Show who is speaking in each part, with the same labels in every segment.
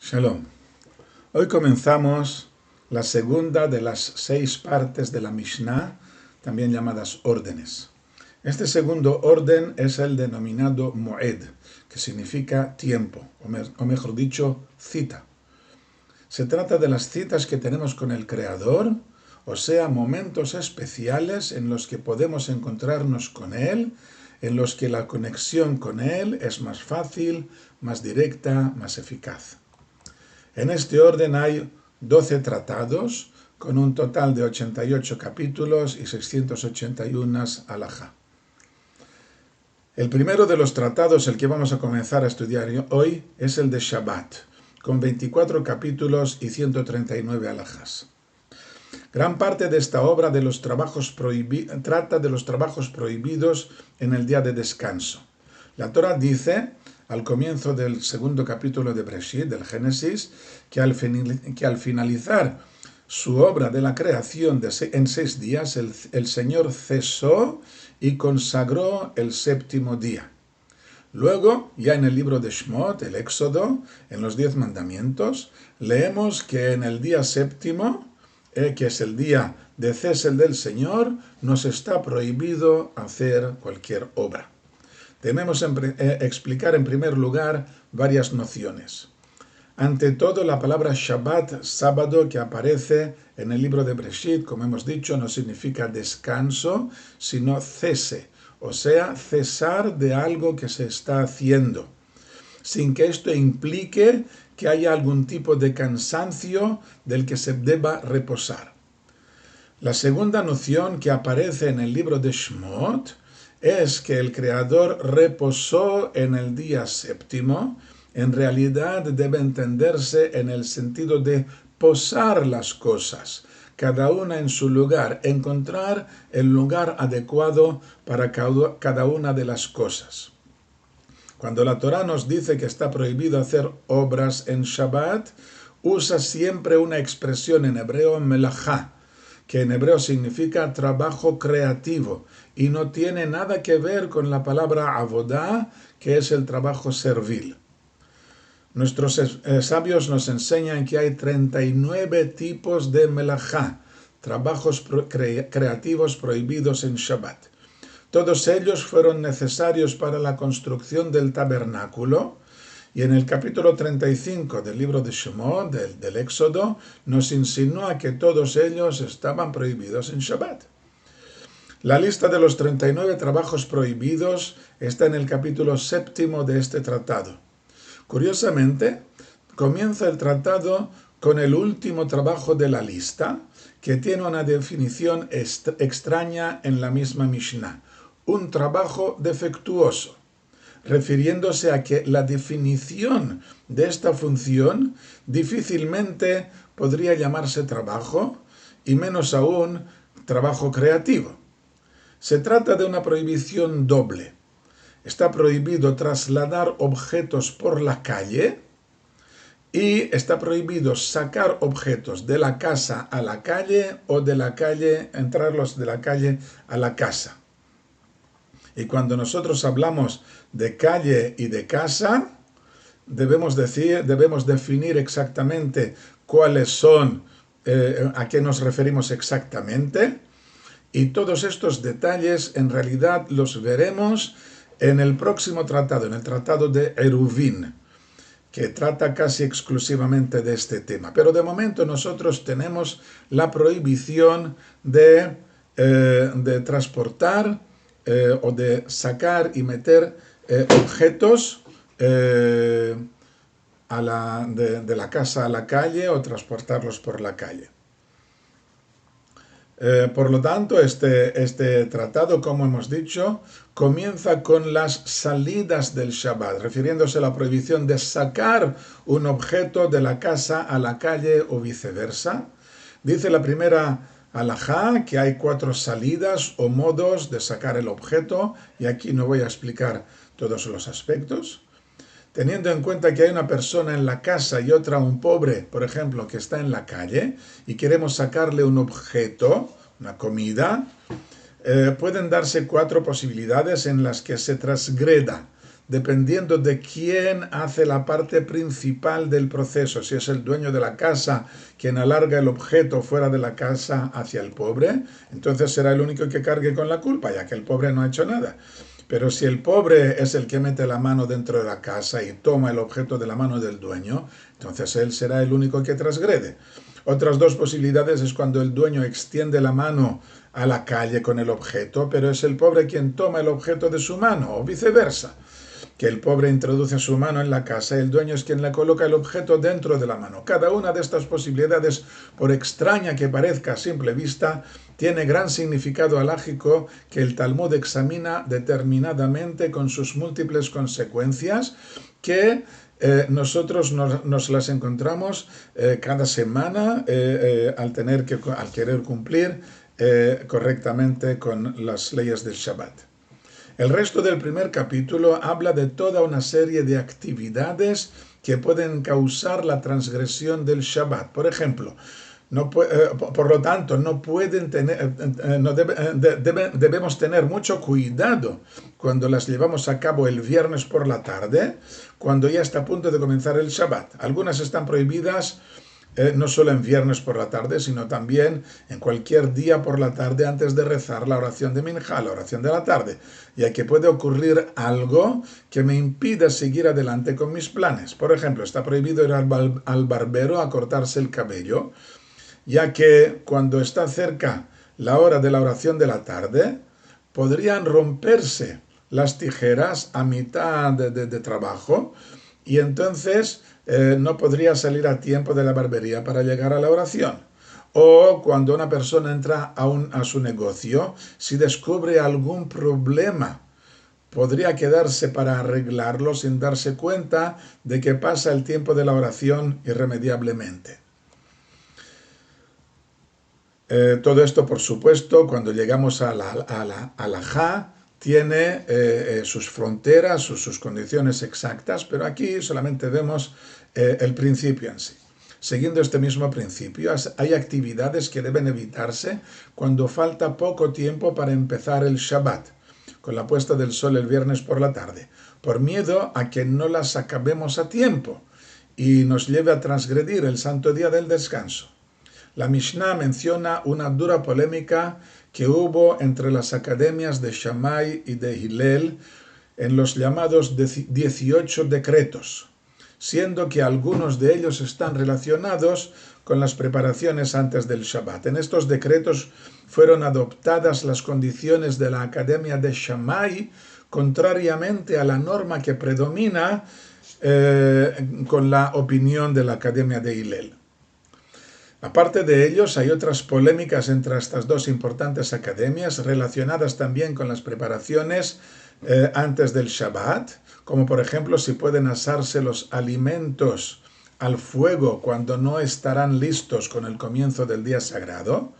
Speaker 1: Shalom. Hoy comenzamos la segunda de las 6 partes de la Mishnah, también llamadas órdenes. Este segundo orden es el denominado Moed, que significa tiempo, o mejor dicho, cita. Se trata de las citas que tenemos con el Creador, o sea, momentos especiales en los que podemos encontrarnos con Él, en los que la conexión con Él es más fácil, más directa, más eficaz. En este orden hay 12 tratados, con un total de 88 capítulos y 681 alajá. El primero de los tratados, el que vamos a comenzar a estudiar hoy, es el de Shabbat, con 24 capítulos y 139 alajás. Gran parte de esta obra trata de los trabajos prohibidos en el día de descanso. La Torah dice, al comienzo del segundo capítulo de Breshit, del Génesis, que al finalizar su obra de la creación en 6 días, el Señor cesó y consagró el séptimo día. Luego, ya en el libro de Shmot, el Éxodo, en los 10 mandamientos, leemos que en el día séptimo, que es el día de cese del Señor, nos está prohibido hacer cualquier obra. Debemos explicar en primer lugar varias nociones. Ante todo, la palabra Shabbat, sábado, que aparece en el libro de Breshit, como hemos dicho, no significa descanso, sino cese, o sea, cesar de algo que se está haciendo, sin que esto implique que haya algún tipo de cansancio del que se deba reposar. La segunda noción que aparece en el libro de Shmot es que el Creador reposó en el día séptimo. En realidad debe entenderse en el sentido de posar las cosas, cada una en su lugar, encontrar el lugar adecuado para cada una de las cosas. Cuando la Torah nos dice que está prohibido hacer obras en Shabbat, usa siempre una expresión en hebreo, melajá, que en hebreo significa trabajo creativo y no tiene nada que ver con la palabra avodah, que es el trabajo servil. Nuestros sabios nos enseñan que hay 39 tipos de melajá, trabajos creativos prohibidos en Shabbat. Todos ellos fueron necesarios para la construcción del tabernáculo, y en el capítulo 35 del libro de Shemot, del Éxodo, nos insinúa que todos ellos estaban prohibidos en Shabbat. La lista de los 39 trabajos prohibidos está en el capítulo 7 de este tratado. Curiosamente, comienza el tratado con el último trabajo de la lista, que tiene una definición extraña en la misma Mishnah, un trabajo defectuoso, refiriéndose a que la definición de esta función difícilmente podría llamarse trabajo, y menos aún trabajo creativo. Se trata de una prohibición doble. Está prohibido trasladar objetos por la calle y está prohibido sacar objetos de la casa a la calle o de la calle, entrarlos de la calle a la casa. Y cuando nosotros hablamos de calle y de casa, debemos definir exactamente cuáles son, a qué nos referimos exactamente, y todos estos detalles en realidad los veremos en el próximo tratado, en el tratado de Eruvin, que trata casi exclusivamente de este tema. Pero de momento nosotros tenemos la prohibición de transportar o de sacar y meter objetos de la casa a la calle o transportarlos por la calle. Por lo tanto, este tratado, como hemos dicho, comienza con las salidas del Shabbat, refiriéndose a la prohibición de sacar un objeto de la casa a la calle o viceversa. Dice la primera alajá que hay 4 salidas o modos de sacar el objeto, y aquí no voy a explicar todos los aspectos. Teniendo en cuenta que hay una persona en la casa y otra, un pobre, por ejemplo, que está en la calle y queremos sacarle un objeto, una comida, pueden darse 4 posibilidades en las que se transgreda dependiendo de quién hace la parte principal del proceso. Si es el dueño de la casa quien alarga el objeto fuera de la casa hacia el pobre, entonces será el único que cargue con la culpa, ya que el pobre no ha hecho nada. Pero si el pobre es el que mete la mano dentro de la casa y toma el objeto de la mano del dueño, entonces él será el único que transgrede. Otras dos posibilidades es cuando el dueño extiende la mano a la calle con el objeto, pero es el pobre quien toma el objeto de su mano, o viceversa, que el pobre introduce su mano en la casa y el dueño es quien le coloca el objeto dentro de la mano. Cada una de estas posibilidades, por extraña que parezca a simple vista, tiene gran significado halágico que el Talmud examina determinadamente con sus múltiples consecuencias que nosotros nos las encontramos cada semana al querer cumplir correctamente con las leyes del Shabbat. El resto del primer capítulo habla de toda una serie de actividades que pueden causar la transgresión del Shabbat. Por ejemplo, por lo tanto, debemos tener mucho cuidado cuando las llevamos a cabo el viernes por la tarde, cuando ya está a punto de comenzar el Shabbat. Algunas están prohibidas no solo en viernes por la tarde, sino también en cualquier día por la tarde antes de rezar la oración de Minjá, la oración de la tarde, ya que puede ocurrir algo que me impida seguir adelante con mis planes. Por ejemplo, está prohibido ir al barbero a cortarse el cabello, ya que cuando está cerca la hora de la oración de la tarde, podrían romperse las tijeras a mitad de trabajo y entonces no podría salir a tiempo de la barbería para llegar a la oración. O cuando una persona entra a su negocio, si descubre algún problema, podría quedarse para arreglarlo sin darse cuenta de que pasa el tiempo de la oración irremediablemente. Todo esto, por supuesto, cuando llegamos a la halajá, tiene sus fronteras, sus condiciones exactas, pero aquí solamente vemos el principio en sí. Siguiendo este mismo principio, hay actividades que deben evitarse cuando falta poco tiempo para empezar el Shabbat, con la puesta del sol el viernes por la tarde, por miedo a que no las acabemos a tiempo y nos lleve a transgredir el santo día del descanso. La Mishnah menciona una dura polémica que hubo entre las academias de Shammai y de Hillel en los llamados 18 decretos, siendo que algunos de ellos están relacionados con las preparaciones antes del Shabbat. En estos decretos fueron adoptadas las condiciones de la academia de Shammai, contrariamente a la norma que predomina con la opinión de la academia de Hillel. Aparte de ellos, hay otras polémicas entre estas dos importantes academias relacionadas también con las preparaciones antes del Shabbat, como por ejemplo si pueden asarse los alimentos al fuego cuando no estarán listos con el comienzo del día sagrado,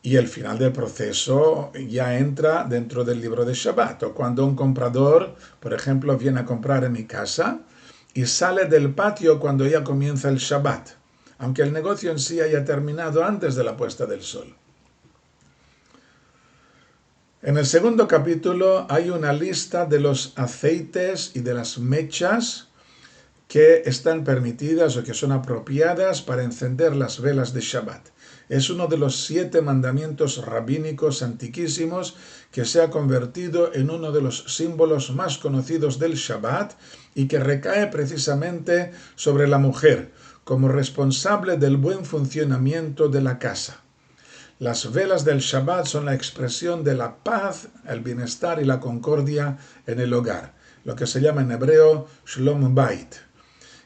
Speaker 1: y el final del proceso ya entra dentro del libro de Shabbat, o cuando un comprador, por ejemplo, viene a comprar en mi casa y sale del patio cuando ya comienza el Shabbat, aunque el negocio en sí haya terminado antes de la puesta del sol. En el segundo capítulo hay una lista de los aceites y de las mechas que están permitidas o que son apropiadas para encender las velas de Shabbat. Es uno de los 7 mandamientos rabínicos antiquísimos que se ha convertido en uno de los símbolos más conocidos del Shabbat y que recae precisamente sobre la mujer, como responsable del buen funcionamiento de la casa. Las velas del Shabbat son la expresión de la paz, el bienestar y la concordia en el hogar, lo que se llama en hebreo Shlom Bait.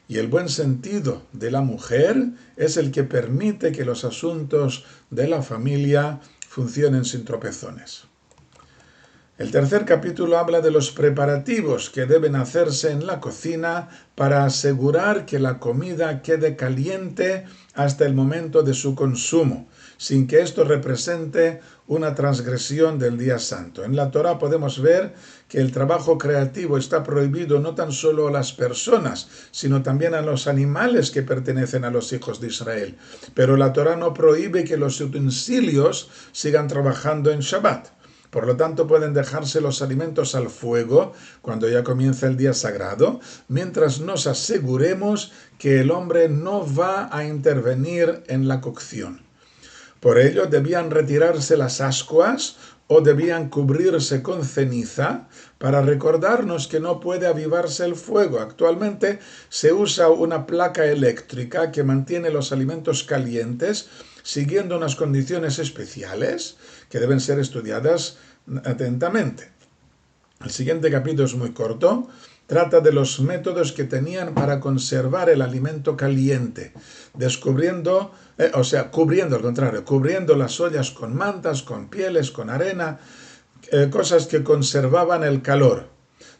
Speaker 1: Y el buen sentido de la mujer es el que permite que los asuntos de la familia funcionen sin tropezones. El tercer capítulo habla de los preparativos que deben hacerse en la cocina para asegurar que la comida quede caliente hasta el momento de su consumo, sin que esto represente una transgresión del día santo. En la Torá podemos ver que el trabajo creativo está prohibido no tan solo a las personas, sino también a los animales que pertenecen a los hijos de Israel. Pero la Torá no prohíbe que los utensilios sigan trabajando en Shabbat. Por lo tanto, pueden dejarse los alimentos al fuego cuando ya comienza el día sagrado, mientras nos aseguremos que el hombre no va a intervenir en la cocción. Por ello, debían retirarse las ascuas o debían cubrirse con ceniza para recordarnos que no puede avivarse el fuego. Actualmente se usa una placa eléctrica que mantiene los alimentos calientes siguiendo unas condiciones especiales que deben ser estudiadas atentamente. El siguiente capítulo es muy corto. Trata de los métodos que tenían para conservar el alimento caliente, cubriendo las ollas con mantas, con pieles, con arena, cosas que conservaban el calor.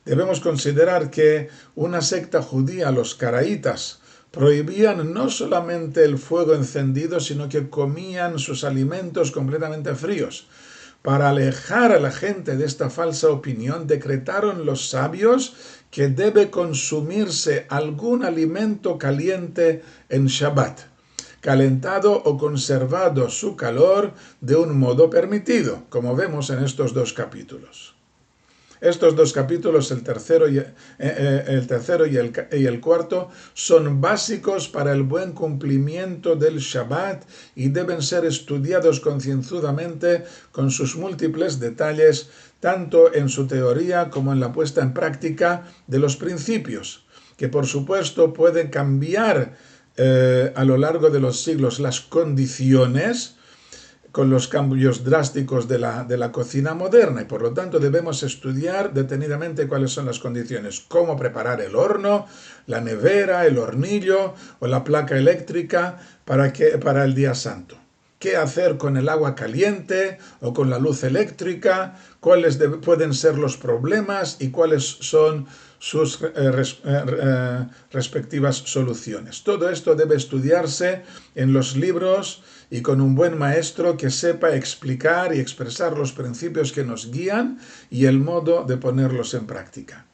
Speaker 1: Debemos considerar que una secta judía, los caraítas, prohibían no solamente el fuego encendido, sino que comían sus alimentos completamente fríos. Para alejar a la gente de esta falsa opinión, decretaron los sabios que debe consumirse algún alimento caliente en Shabbat, calentado o conservado su calor de un modo permitido, como vemos en estos dos capítulos. Estos dos capítulos, el tercero y el cuarto, son básicos para el buen cumplimiento del Shabbat y deben ser estudiados concienzudamente con sus múltiples detalles, tanto en su teoría como en la puesta en práctica de los principios, que por supuesto pueden cambiar a lo largo de los siglos las condiciones con los cambios drásticos de la cocina moderna, y por lo tanto debemos estudiar detenidamente cuáles son las condiciones, cómo preparar el horno, la nevera, el hornillo o la placa eléctrica para el día santo. Qué hacer con el agua caliente o con la luz eléctrica, cuáles pueden ser los problemas y cuáles son sus respectivas soluciones. Todo esto debe estudiarse en los libros y con un buen maestro que sepa explicar y expresar los principios que nos guían y el modo de ponerlos en práctica.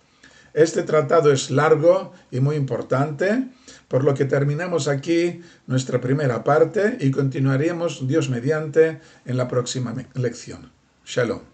Speaker 1: Este tratado es largo y muy importante, por lo que terminamos aquí nuestra primera parte y continuaremos, Dios mediante, en la próxima lección. Shalom.